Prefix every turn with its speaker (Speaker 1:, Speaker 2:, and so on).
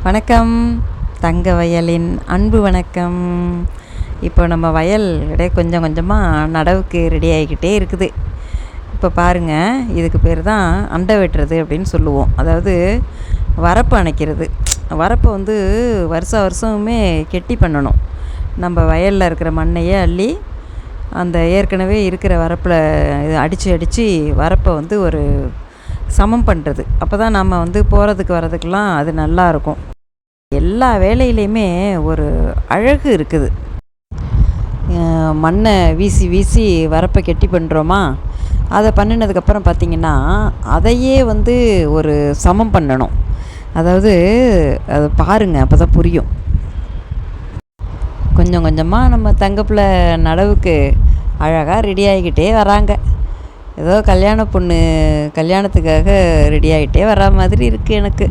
Speaker 1: வணக்கம். தங்க வயலின் அன்பு வணக்கம். இப்போ நம்ம வயல் கொஞ்சம் கொஞ்சமாக நடவுக்கு ரெடி ஆகிக்கிட்டே இருக்குது. இப்போ பாருங்கள், இதுக்கு பேர் தான் அண்டை வெட்டுறது அப்படின்னு சொல்லுவோம். அதாவது வரப்பு அணைக்கிறது. வரப்பை வந்து வருஷமே கெட்டி பண்ணணும். நம்ம வயலில் இருக்கிற மண்ணையே அள்ளி அந்த ஏற்கனவே இருக்கிற வரப்பில் இது அடித்து வரப்பை வந்து ஒரு சமம் பண்ணுறது. அப்போ தான் நம்ம வந்து போகிறதுக்கு வர்றதுக்கெலாம் அது நல்லாயிருக்கும். எல்லா வேலையிலையுமே ஒரு அழகு இருக்குது. மண்ணை வீசி வரப்பை கெட்டி பண்ணுறோமா, அதை பண்ணினதுக்கப்புறம் பார்த்திங்கன்னா அதையே வந்து ஒரு சமம் பண்ணணும். அதாவது அதை பாருங்கள், அப்போ தான் புரியும். கொஞ்சம் கொஞ்சமாக நம்ம தங்கப்பில் நடவுக்கு அழகாக ரெடி ஆகிக்கிட்டே வராங்க. ஏதோ கல்யாண பொண்ணு கல்யாணத்துக்காக ரெடி ஆகிட்டே வரா மாதிரி இருக்குது எனக்கு.